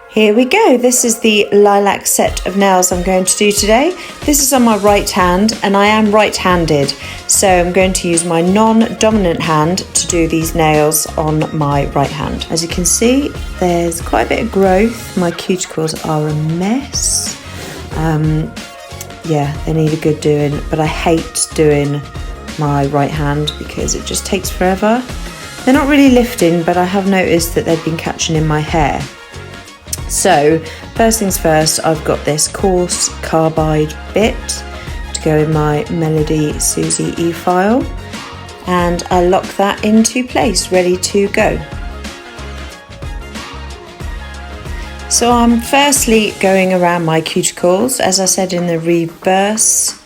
Here we go. This is the lilac set of nails I'm going to do today. This is on my right hand and I am right-handed, so I'm going to use my non-dominant hand to do these nails on my right hand. As you can see, there's quite a bit of growth. My cuticles are a mess. Yeah, they need a good doing, but I hate doing my right hand because it just takes forever. They're not really lifting, but I have noticed that they've been catching in my hair. So first things first, I've got this coarse carbide bit to go in my Melody Susie e-file, and I lock that into place, ready to go. So I'm firstly going around my cuticles, as I said, in the reverse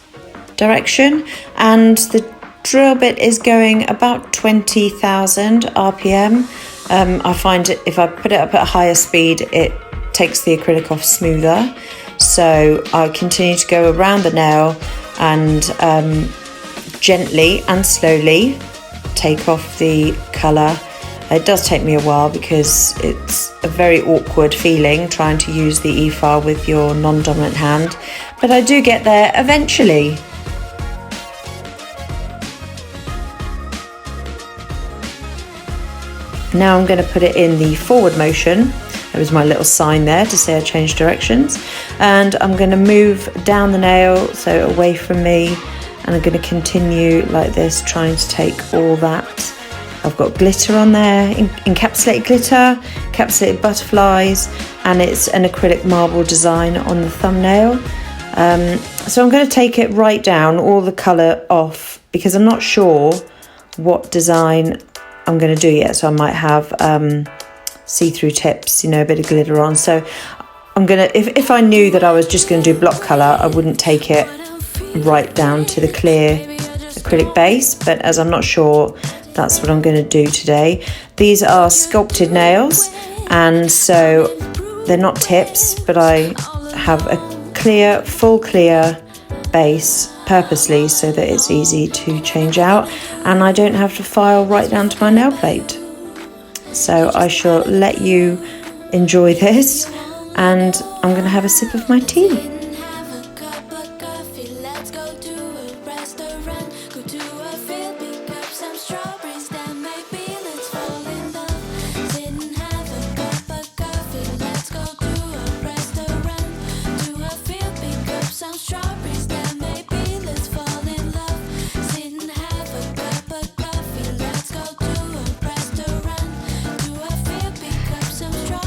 direction, and the drill bit is going about 20,000 RPM. I find if I put it up at a higher speed, it takes the acrylic off smoother. So I continue to go around the nail and gently and slowly take off the colour. It does take me a while because it's a very awkward feeling trying to use the e-file with your non-dominant hand, but I do get there eventually. Now I'm going to put it in the forward motion. There was my little sign there to say I changed directions, and I'm going to move down the nail, so away from me, and I'm going to continue like this, trying to take all that. I've got glitter on there, encapsulated glitter, encapsulated butterflies, and it's an acrylic marble design on the thumbnail. So I'm going to take it right down, all the colour off, because I'm not sure what design I'm going to do yet, so I might have see-through tips, you know, a bit of glitter on. So I'm gonna, if I knew that I was just going to do block colour, I wouldn't take it right down to the clear acrylic base, but as I'm not sure, that's what I'm going to do today. These are sculpted nails, and so they're not tips, but I have a clear, full clear base purposely so that it's easy to change out and I don't have to file right down to my nail plate. So I shall let you enjoy this, and I'm going to have a sip of my tea.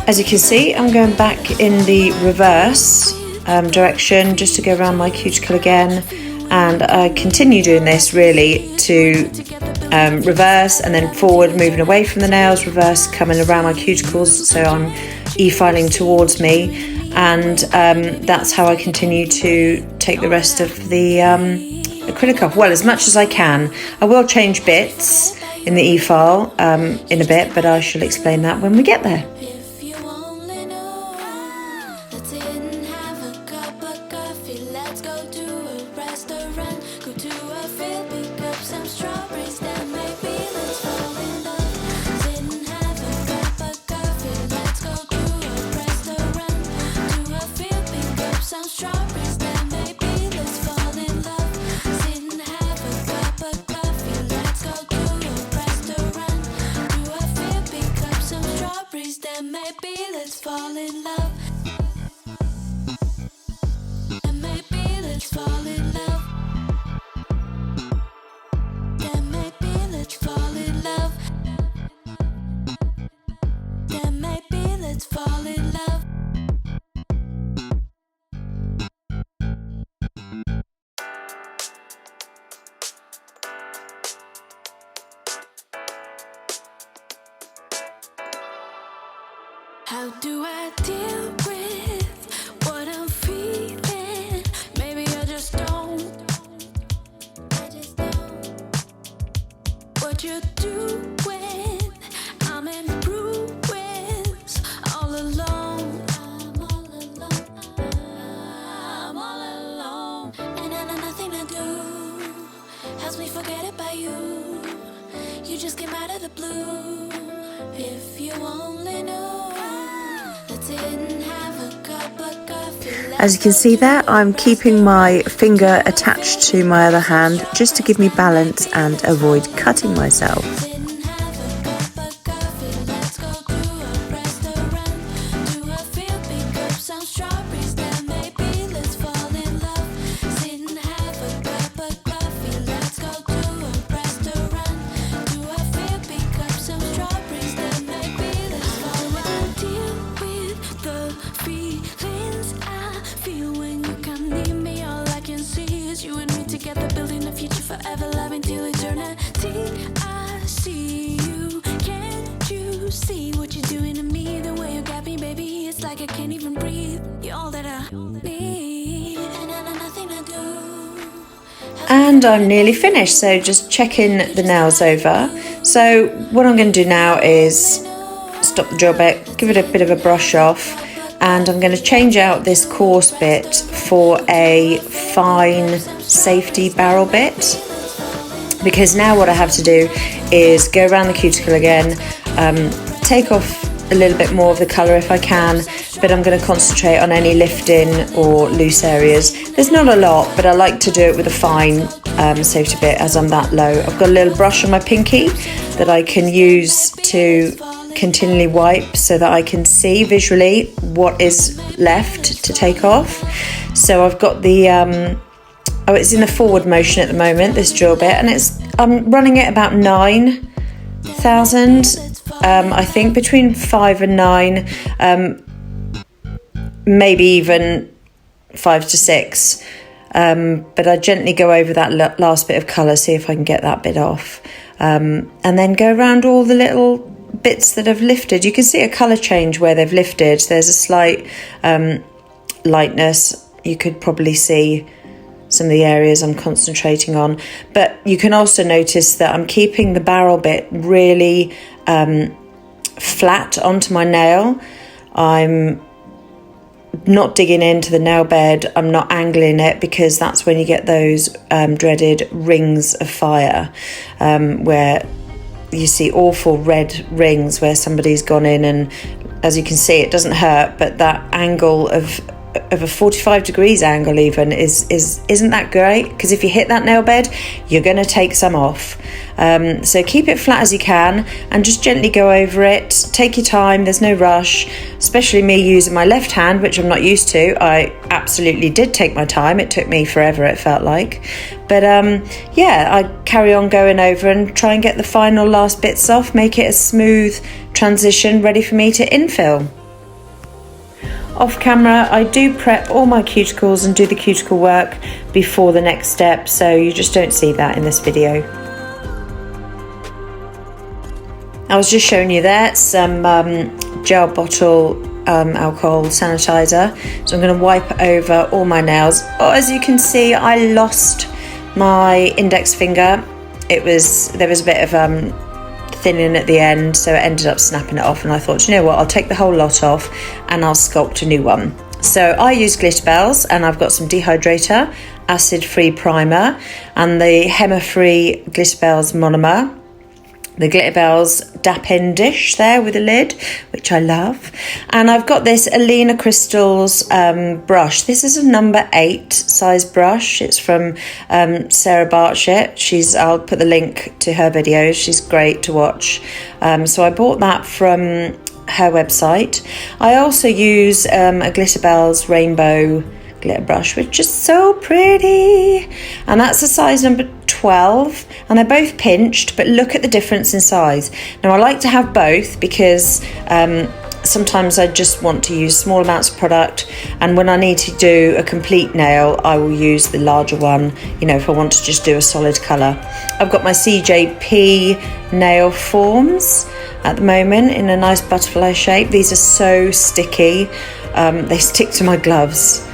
As you can see, I'm going back in the reverse direction just to go around my cuticle again, and I continue doing this really to reverse and then forward, moving away from the nails, reverse, coming around my cuticles, so I'm e-filing towards me, and that's how I continue to take the rest of the acrylic off, well, as much as I can. I will change bits in the e-file in a bit, but I shall explain that when we get there. How do I deal with what I'm feeling? Maybe I just don't. What you do when I'm in ruins, all alone. I'm all alone. I'm all alone. And nothing I do helps me forget about you. You just came out of the blue. If you only knew that didn't happen. As you can see there, I'm keeping my finger attached to my other hand just to give me balance and avoid cutting myself. Didn't have a cup of coffee, let's go to a restaurant. Do I feel pick up some strawberries, then maybe let's fall in love. Didn't have a cup of coffee, let's go to a restaurant. Do I feel pick up some strawberries, then maybe let's fall in love. Deal with the feelings I feel when you come near me. All I can see is you and me together, building a future forever, loving till eternity. I see you, can't you see what you're doing to me? The way you got me, baby, it's like I can't even breathe. You're all that I need, and I know nothing to do. And I'm nearly finished, so just checking the nails over. So what I'm going to do now is stop the drill bit, give it a bit of a brush off, and I'm going to change out this coarse bit for a fine safety barrel bit, because now what I have to do is go around the cuticle again, take off a little bit more of the colour if I can, but I'm going to concentrate on any lifting or loose areas. There's not a lot, but I like to do it with a fine safety bit as I'm that low. I've got a little brush on my pinky that I can use to continually wipe so that I can see visually what is left to take off. So I've got the it's in the forward motion at the moment, this drill bit, and I'm running it about 9,000, I think between 5 and 9, maybe even 5 to 6, but I gently go over that last bit of colour, see if I can get that bit off, and then go around all the little bits that have lifted. You can see a colour change where they've lifted. There's a slight lightness. You could probably see some of the areas I'm concentrating on, but you can also notice that I'm keeping the barrel bit really flat onto my nail. I'm not digging into the nail bed, I'm not angling it, because that's when you get those dreaded rings of fire, where you see awful red rings where somebody's gone in, and as you can see, it doesn't hurt, but that angle of a 45 degrees angle even isn't that great, because if you hit that nail bed, you're going to take some off. So keep it flat as you can and just gently go over it. Take your time, there's no rush, especially me using my left hand, which I'm not used to. I absolutely did take my time. It took me forever, it felt like, but yeah, I carry on going over and try and get the final last bits off, make it a smooth transition ready for me to infill. Off camera, I do prep all my cuticles and do the cuticle work before the next step, so you just don't see that in this video. I was just showing you there some gel bottle alcohol sanitizer, so I'm going to wipe over all my nails. Oh, as you can see, I lost my index finger. There was a bit of thinning at the end, so it ended up snapping it off, and I thought, you know what, I'll take the whole lot off and I'll sculpt a new one. So I use Glitterbels, and I've got some dehydrator, acid-free primer, and the Hema-free Glitterbels monomer, the Glitterbels dap-in dish there with a lid, which I love, and I've got this Alina Crystals brush. This is a number 8 size brush. It's from Sarah Bartshit. I'll put the link to her videos. She's great to watch. So I bought that from her website. I also use a Glitterbels rainbow glitter brush, which is so pretty, and that's a size number 12, and they're both pinched, but look at the difference in size. Now I like to have both because sometimes I just want to use small amounts of product, and when I need to do a complete nail I will use the larger one, you know, if I want to just do a solid colour. I've got my CJP nail forms at the moment in a nice butterfly shape. These are so sticky, they stick to my gloves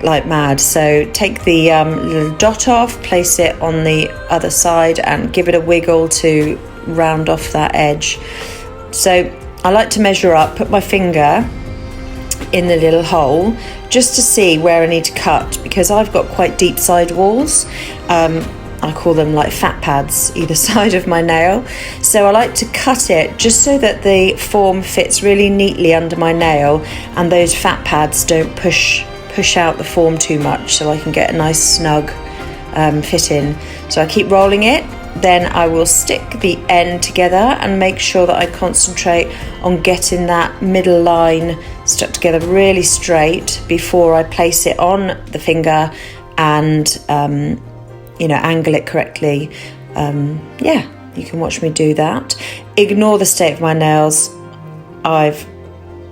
like mad. So take the little dot off, place it on the other side and give it a wiggle to round off that edge. So I like to measure up, put my finger in the little hole just to see where I need to cut, because I've got quite deep side walls. I call them like fat pads either side of my nail, so I like to cut it just so that the form fits really neatly under my nail and those fat pads don't push push out the form too much, so I can get a nice snug fit in. So I keep rolling it, then I will stick the end together and make sure that I concentrate on getting that middle line stuck together really straight before I place it on the finger and angle it correctly. Yeah, you can watch me do that. Ignore the state of my nails. I've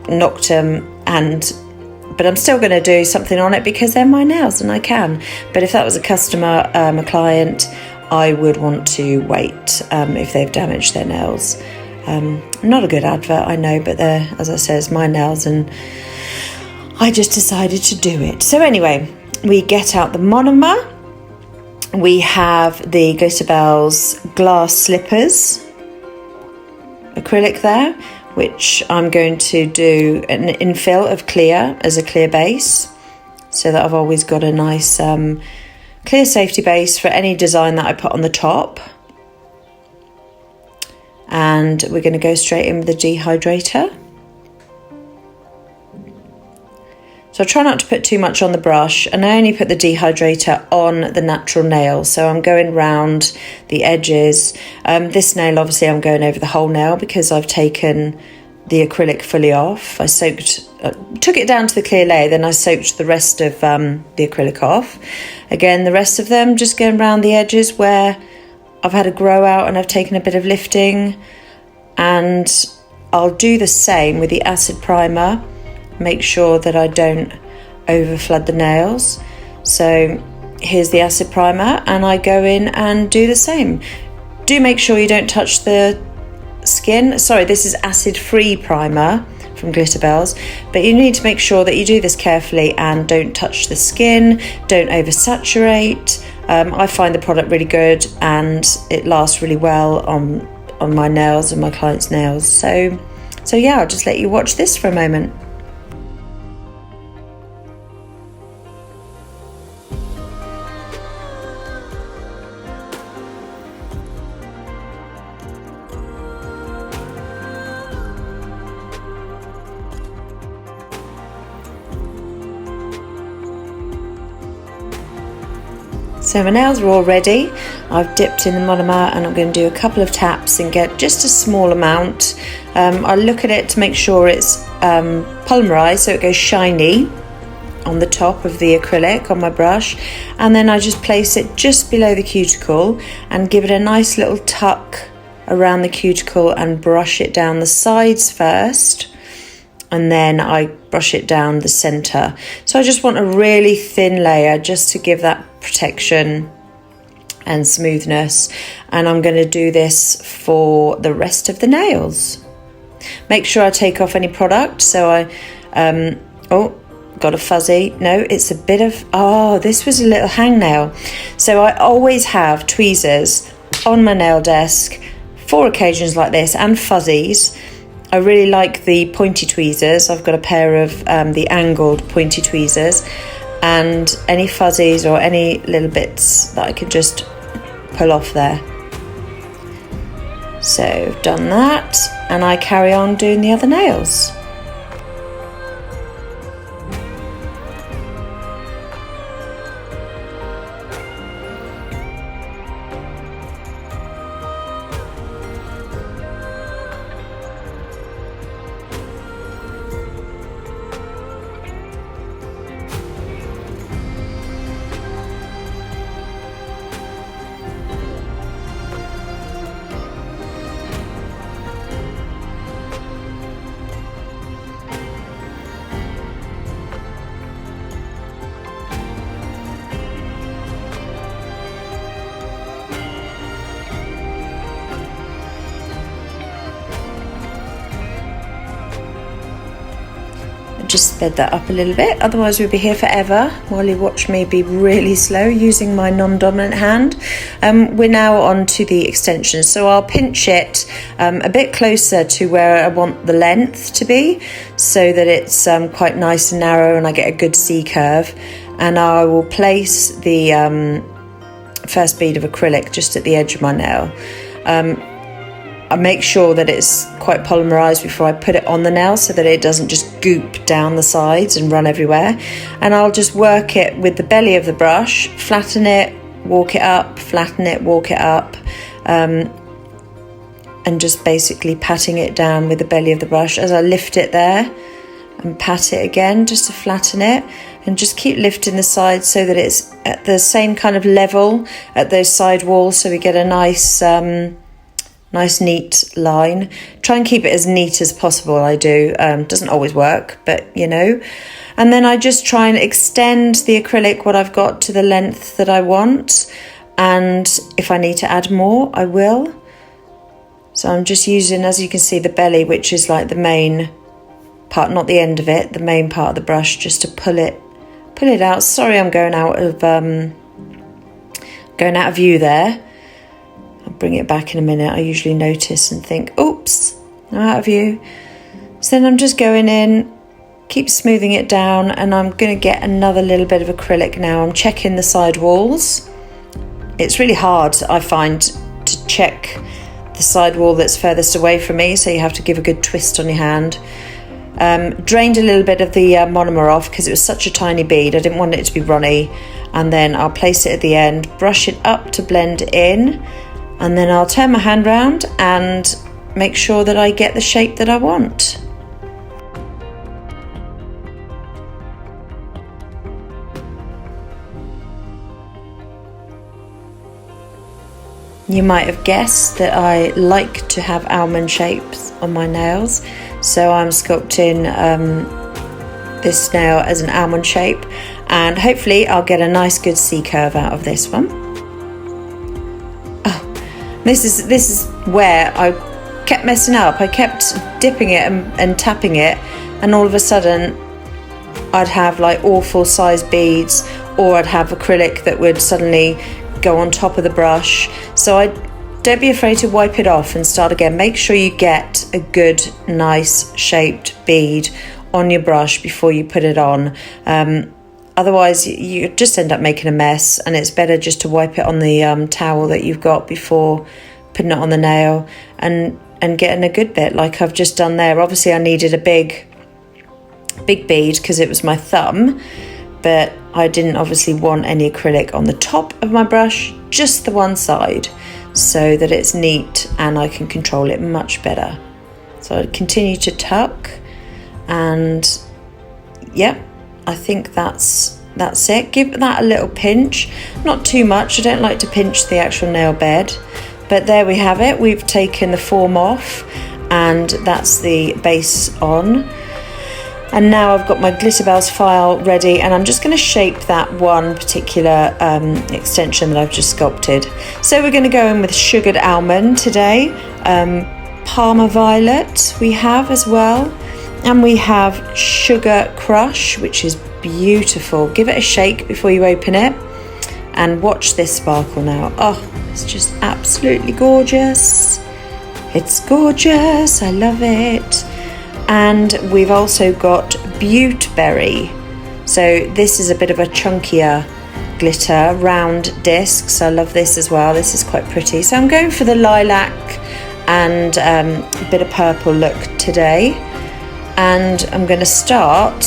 knocked them, but I'm still going to do something on it because they're my nails and I can. But if that was a customer, a client, I would want to wait if they've damaged their nails. Not a good advert, I know, but they're, as I said, it's my nails and I just decided to do it. So anyway, we get out the monomer. We have the Glitterbels glass slippers acrylic there, which I'm going to do an infill of clear as a clear base, so that I've always got a nice clear safety base for any design that I put on the top. And we're going to go straight in with the dehydrator. So I try not to put too much on the brush, and I only put the dehydrator on the natural nail. So I'm going round the edges. This nail, obviously, I'm going over the whole nail because I've taken the acrylic fully off. I took it down to the clear layer, then I soaked the rest of the acrylic off. Again, the rest of them just going around the edges where I've had a grow out and I've taken a bit of lifting. And I'll do the same with the acid primer. Make sure that I don't over flood the nails. So here's the acid primer, and I go in and do the same. Do make sure you don't touch the skin. Sorry, this is acid free primer from Glitterbels, but you need to make sure that you do this carefully and don't touch the skin, don't oversaturate. I find the product really good and it lasts really well on my nails and my clients' nails. So yeah, I'll just let you watch this for a moment. So my nails are all ready. I've dipped in the monomer and I'm going to do a couple of taps and get just a small amount. I look at it to make sure it's polymerized so it goes shiny on the top of the acrylic on my brush, and then I just place it just below the cuticle and give it a nice little tuck around the cuticle and brush it down the sides first, and then I brush it down the center. So I just want a really thin layer just to give that protection and smoothness, and I'm going to do this for the rest of the nails. Make sure I take off any product. So I got a fuzzy. No, it's a bit of, this was a little hangnail. So I always have tweezers on my nail desk for occasions like this, and fuzzies. I really like the pointy tweezers. I've got a pair of the angled pointy tweezers, and any fuzzies or any little bits that I can just pull off there. So I've done that, and I carry on doing the other nails. Just sped that up a little bit, otherwise we'll be here forever while you watch me be really slow using my non-dominant hand. We're now on to the extension, so I'll pinch it a bit closer to where I want the length to be, so that it's quite nice and narrow and I get a good C curve. And I will place the first bead of acrylic just at the edge of my nail. I make sure that it's quite polymerized before I put it on the nail so that it doesn't just goop down the sides and run everywhere. And I'll just work it with the belly of the brush, flatten it, walk it up, flatten it, walk it up, and just basically patting it down with the belly of the brush as I lift it there and pat it again just to flatten it, and just keep lifting the sides so that it's at the same kind of level at those side walls, so we get a nice neat line. Try and keep it as neat as possible. I do. Doesn't always work, but you know. And then I just try and extend the acrylic, what I've got, to the length that I want, and if I need to add more, I will. So I'm just using, as you can see, the belly, which is like the main part, not the end of it, the main part of the brush, just to pull it out. Sorry, I'm going out of view there. I'll bring it back in a minute. I usually notice and think, oops, I'm out of view. So then I'm just going in, keep smoothing it down, and I'm going to get another little bit of acrylic now. I'm checking the side walls. It's really hard, I find, to check the side wall that's furthest away from me, so you have to give a good twist on your hand. Drained a little bit of the monomer off because it was such a tiny bead. I didn't want it to be runny. And then I'll place it at the end, brush it up to blend in, and then I'll turn my hand round and make sure that I get the shape that I want. You might have guessed that I like to have almond shapes on my nails, so I'm sculpting this nail as an almond shape, and hopefully I'll get a nice good C curve out of this one. Oh, this is where I kept messing up. I kept dipping it and tapping it, and all of a sudden I'd have like awful size beads, or I'd have acrylic that would suddenly go on top of the brush. So don't be afraid to wipe it off and start again. Make sure you get a good, nice shaped bead on your brush before you put it on. Otherwise, you just end up making a mess, and it's better just to wipe it on the towel that you've got before putting it on the nail and getting a good bit like I've just done there. Obviously, I needed a big bead because it was my thumb, but I didn't obviously want any acrylic on the top of my brush, just the one side, so that it's neat and I can control it much better. So I continue to tuck, and yeah, I think that's it. Give that a little pinch, not too much. I don't like to pinch the actual nail bed, but there we have it. We've taken the form off, and that's the base on. And now I've got my Glitterbels file ready, and I'm just going to shape that one particular extension that I've just sculpted. So we're going to go in with sugared almond today, Parma violet we have as well, and we have sugar crush, which is beautiful. Give it a shake before you open it, and watch this sparkle now. Oh, it's just absolutely gorgeous. It's gorgeous, I love it. And we've also got Buteberry. So this is a bit of a chunkier glitter, round discs. I love this as well. This is quite pretty. So I'm going for the lilac and a bit of purple look today. And I'm going to start,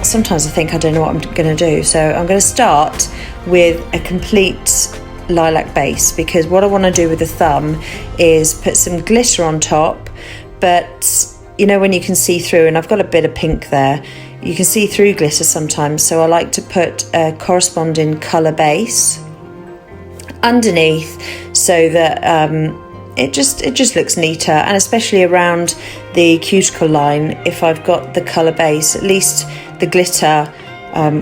sometimes I think I don't know what I'm going to do. So I'm going to start with a complete lilac base, because what I want to do with the thumb is put some glitter on top, but you know when you can see through, and I've got a bit of pink there, you can see through glitter sometimes, so I like to put a corresponding colour base underneath so that it just looks neater, and especially around the cuticle line, if I've got the colour base, at least the glitter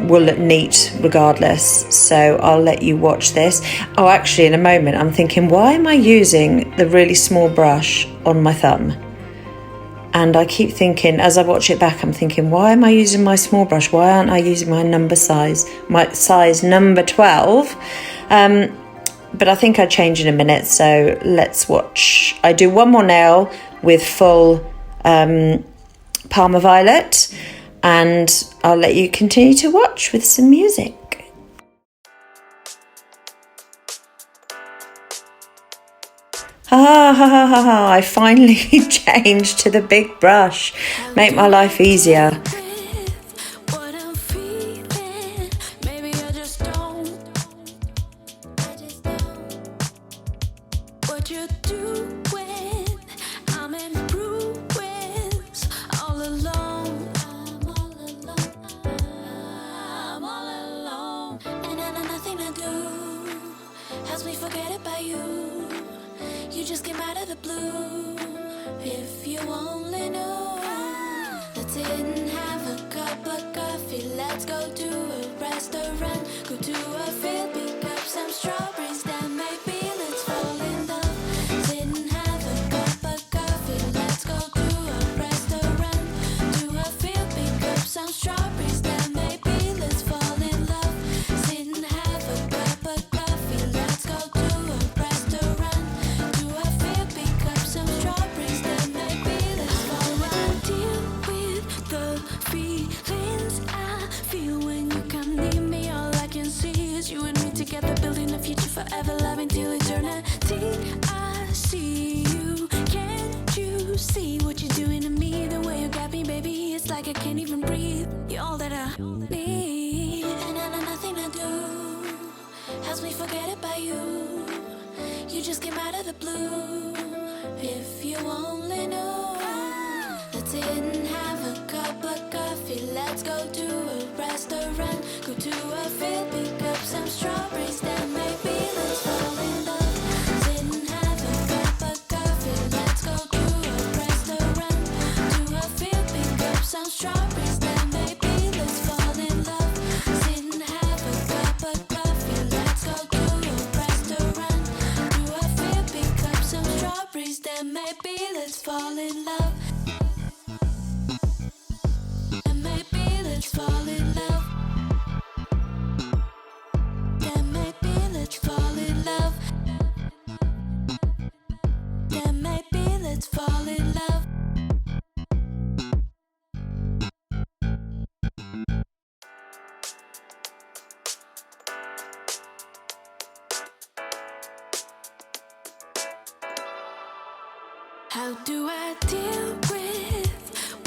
will look neat regardless. So I'll let you watch this. Oh, actually in a moment I'm thinking, why am I using the really small brush on my thumb? And I keep thinking, as I watch it back, I'm thinking, why am I using my small brush? Why aren't I using my size number 12? But I think I'll change in a minute, so let's watch. I do one more nail with full Parma violet, and I'll let you continue to watch with some music. I finally changed to the big brush. Make my life easier. What I'm feeling, maybe I just don't. What you're doing, I'm in ruins, all alone. I'm all alone, and I know nothing to do helps me forget about you. You just came out of the blue. If you only knew, let's sit and have a cup of coffee. Let's go to a restaurant, go to a field, pick up some strawberries, then maybe let's fall in love. Sit and have a cup of coffee. Let's go to a restaurant, to a field, pick up some strawberries, then maybe let's fall in love. Sit and have a cup of coffee. Let's go to a restaurant, to a field, pick up some strawberries, then maybe let's fall in love. Deal with the feelings I feel when you come near me. All I can see is you and me together, building a future forever, loving till eternity. I see you, can't you see what you're doing to me? The way you got me, baby, it's like I can't even breathe. You're all that I need, and I know nothing to do helps me forget about you. You just came out of the blue. If you only knew, let's sit and have a cup of coffee. Let's go to a restaurant, go to a field, pick up some strawberries, then maybe let's fall in love. Sit and have a cup of coffee. Let's go to a restaurant, to a field, pick up some strawberries, then maybe let's fall in love. Sit and have a cup of coffee. Let's go to a restaurant, to a field, pick up some strawberries, then maybe let's fall in love. And maybe let's fall in love. Then maybe let's fall in love. Then maybe let's fall in love. How do I deal with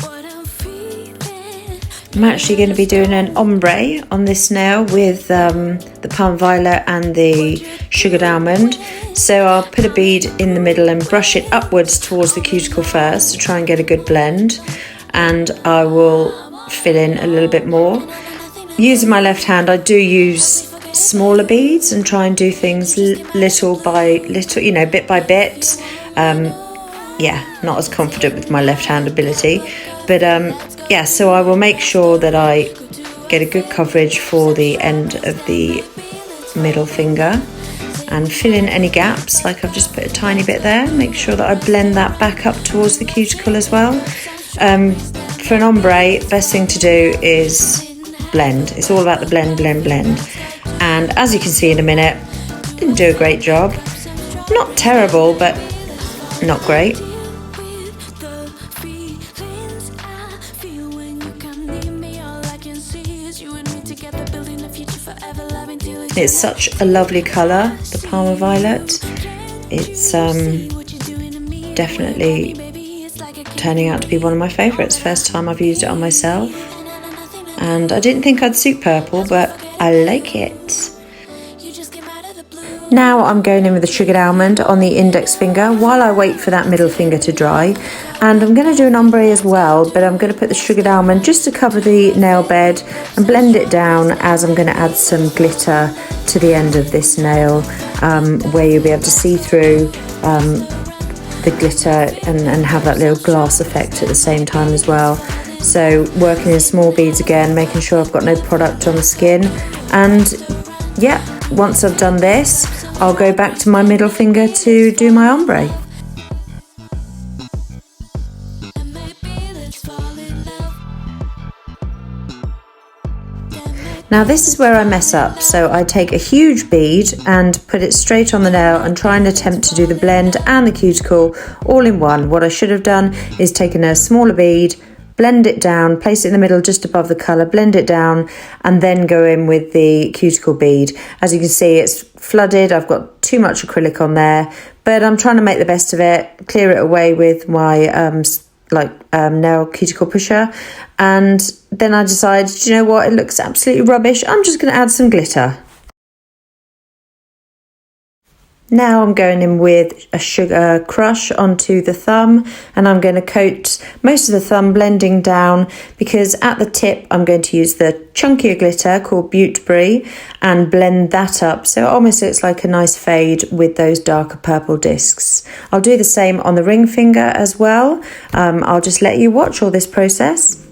what I'm feeling? I'm actually going to be doing an ombre on this nail with the palm violet and the sugared almond. So I'll put a bead in the middle and brush it upwards towards the cuticle first to try and get a good blend. And I will fill in a little bit more. Using my left hand, I do use smaller beads and try and do things little by little, you know, bit by bit. Yeah, not as confident with my left hand ability, but yeah, so I will make sure that I get a good coverage for the end of the middle finger and fill in any gaps, like I've just put a tiny bit there. Make sure that I blend that back up towards the cuticle as well. For an ombre, best thing to do is blend. It's all about the blend. And as you can see in a minute, didn't do a great job. Not terrible, but not great. It's such a lovely colour, the Palmer Violet. It's definitely turning out to be one of my favourites. First time I've used it on myself. And I didn't think I'd suit purple, but I like it. Now I'm going in with the sugared almond on the index finger while I wait for that middle finger to dry. And I'm going to do an ombre as well, but I'm going to put the sugared almond just to cover the nail bed and blend it down, as I'm going to add some glitter to the end of this nail, where you'll be able to see through the glitter and have that little glass effect at the same time as well. So working in small beads again, making sure I've got no product on the skin. And yeah, once I've done this, I'll go back to my middle finger to do my ombre. Now this is where I mess up, so I take a huge bead and put it straight on the nail and try and attempt to do the blend and the cuticle all in one. What I should have done is taken a smaller bead, blend it down, place it in the middle just above the colour, blend it down, and then go in with the cuticle bead. As you can see, it's flooded. I've got too much acrylic on there, but I'm trying to make the best of it, clear it away with my nail cuticle pusher. And then I decided, do you know what, it looks absolutely rubbish, I'm just going to add some glitter. Now I'm going in with a sugar crush onto the thumb, and I'm going to coat most of the thumb, blending down, because at the tip I'm going to use the chunkier glitter called Buteberry and blend that up so it almost looks like a nice fade with those darker purple discs. I'll do the same on the ring finger as well. I'll just let you watch all this process.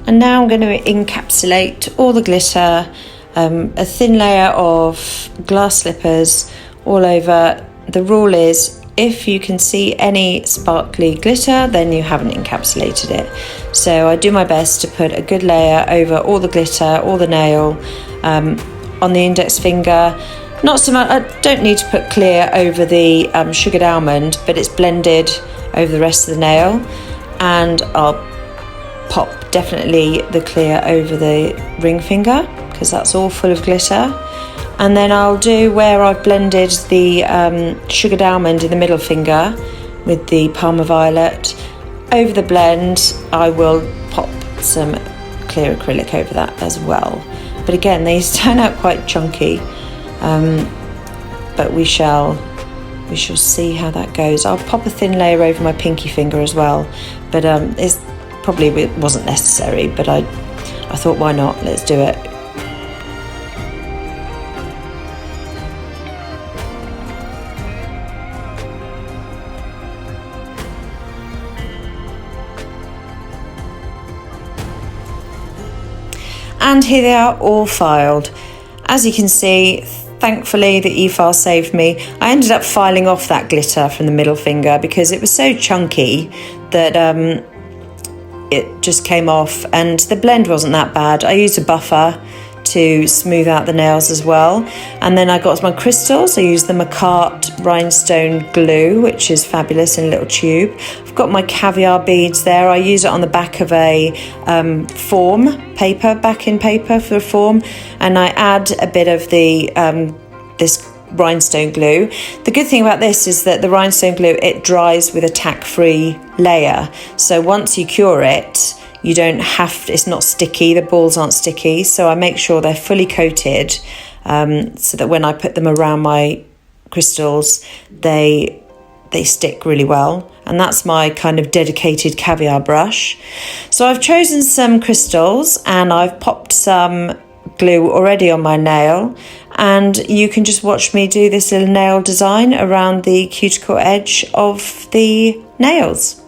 And now I'm going to encapsulate all the glitter, a thin layer of glass slippers all over. The rule is, if you can see any sparkly glitter, then you haven't encapsulated it. So I do my best to put a good layer over all the glitter, all the nail, on the index finger. Not so much, I don't need to put clear over the sugared almond, but it's blended over the rest of the nail. And I'll pop definitely the clear over the ring finger, because that's all full of glitter. And then I'll do where I've blended the sugared almond in the middle finger with the Parma Violet. Over the blend, I will pop some clear acrylic over that as well. But again, these turn out quite chunky, but we shall see how that goes. I'll pop a thin layer over my pinky finger as well, but it wasn't necessary, but I thought, why not? Let's do it. And here they are, all filed. As you can see, thankfully the e-file saved me. I ended up filing off that glitter from the middle finger because it was so chunky that it just came off, and the blend wasn't that bad. I used a buffer to smooth out the nails as well. And then I got my crystals. I used the Macart rhinestone glue, which is fabulous in a little tube. I've got my caviar beads there. I use it on the back of a form paper, backing paper for a form, and I add a bit of the this rhinestone glue. The good thing about this is that the rhinestone glue, it dries with a tack-free layer. So once you cure it, You don't have to, it's not sticky, the balls aren't sticky, so I make sure they're fully coated, so that when I put them around my crystals, they stick really well. And that's my kind of dedicated caviar brush. So I've chosen some crystals and I've popped some glue already on my nail, and you can just watch me do this little nail design around the cuticle edge of the nails.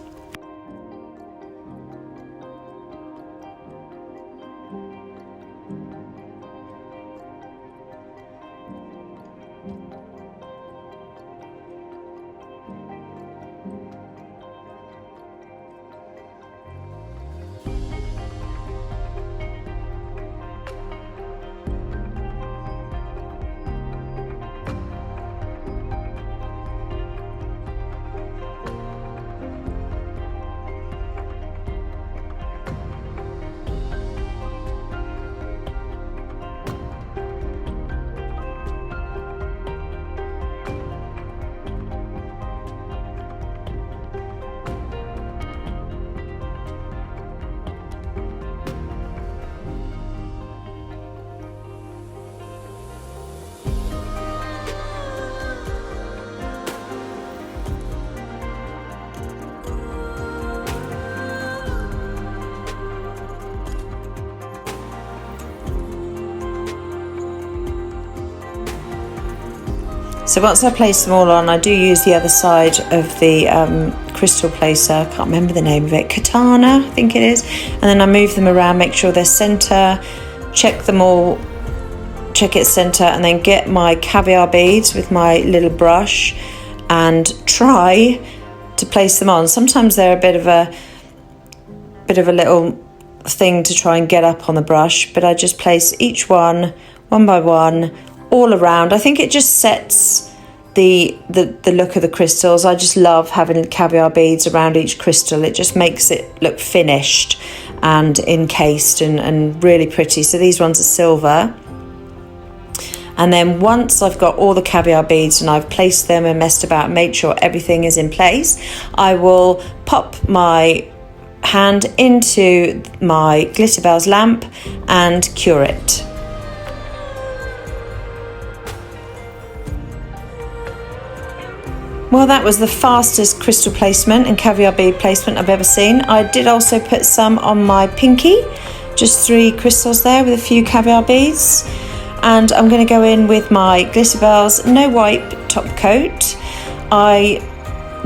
So once I place them all on, I do use the other side of the crystal placer. I can't remember the name of it. Katana, I think it is. And then I move them around, make sure they're center, check them all, check its center, and then get my caviar beads with my little brush and try to place them on. Sometimes they're a bit of a little thing to try and get up on the brush, but I just place each one by one, all around. I think it just sets the look of the crystals. I just love having caviar beads around each crystal. It just makes it look finished and encased and really pretty. So these ones are silver. And then once I've got all the caviar beads and I've placed them and messed about, made sure everything is in place, I will pop my hand into my Glitter Bells lamp and cure it. Well, that was the fastest crystal placement and caviar bead placement I've ever seen. I did also put some on my pinky, just 3 crystals there with a few caviar beads. And I'm going to go in with my Glitter Bells No Wipe top coat. I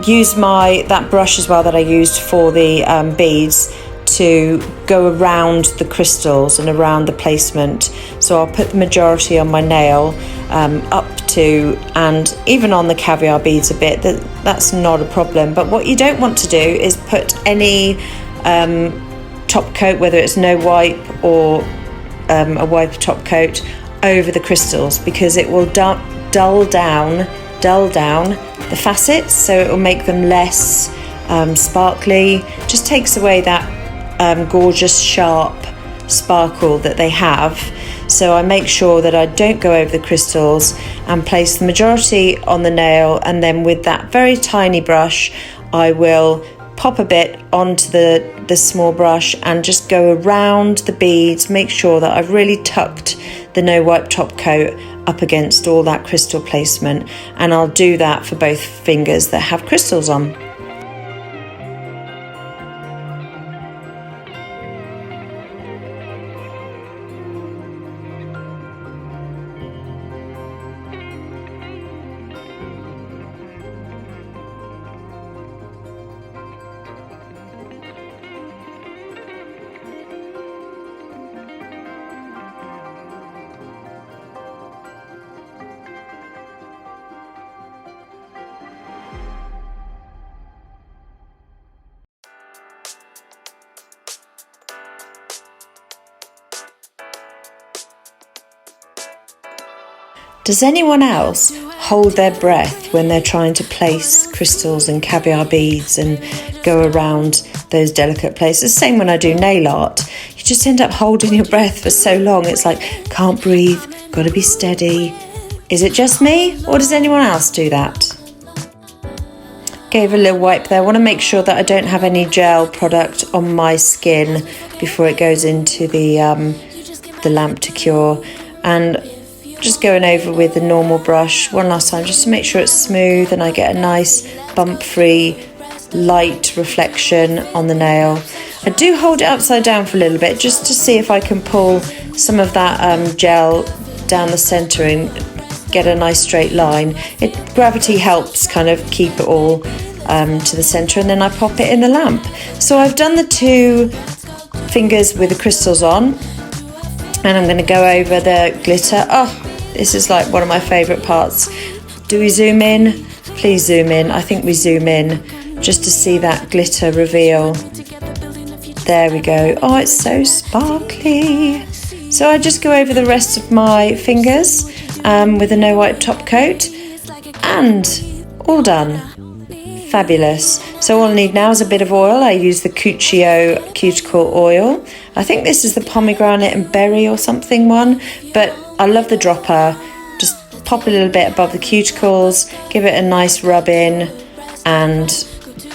use that brush as well that I used for the beads to go around the crystals and around the placement. So I'll put the majority on my nail, up to, and even on the caviar beads a bit. That's not a problem. But what you don't want to do is put any top coat, whether it's no wipe or a wipe top coat, over the crystals, because it will dull down the facets, so it will make them less sparkly. Just takes away that gorgeous sharp sparkle that they have. So I make sure that I don't go over the crystals and place the majority on the nail, and then with that very tiny brush I will pop a bit onto the small brush and just go around the beads, make sure that I've really tucked the no wipe top coat up against all that crystal placement, and I'll do that for both fingers that have crystals on. Does anyone else hold their breath when they're trying to place crystals and caviar beads and go around those delicate places? Same when I do nail art. You just end up holding your breath for so long. It's like, can't breathe, got to be steady. Is it just me, or does anyone else do that? Gave a little wipe there. I want to make sure that I don't have any gel product on my skin before it goes into the lamp to cure. And just going over with the normal brush one last time just to make sure it's smooth and I get a nice bump-free light reflection on the nail. I do hold it upside down for a little bit just to see if I can pull some of that gel down the centre and get a nice straight line. Gravity helps kind of keep it all to the centre, and then I pop it in the lamp. So I've done the 2 fingers with the crystals on, and I'm going to go over the glitter. Oh, this is like one of my favourite parts. Do we zoom in? Please zoom in. I think we zoom in just to see that glitter reveal. There we go. Oh, it's so sparkly. So I just go over the rest of my fingers with a no wipe top coat, and all done. Fabulous. So all I need now is a bit of oil. I use the Cuccio cuticle oil. I think this is the pomegranate and berry or something one, but I love the dropper. Just pop a little bit above the cuticles, give it a nice rub in, and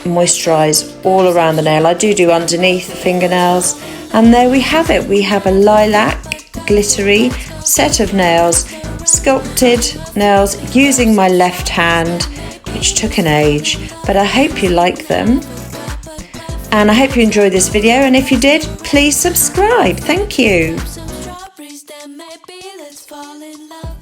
moisturise all around the nail. I do underneath the fingernails, and there we have it. We have a lilac glittery set of nails, sculpted nails using my left hand, which took an age, but I hope you like them, and I hope you enjoyed this video, and if you did, please subscribe. Thank you. Some strawberries, then maybe let's fall in love.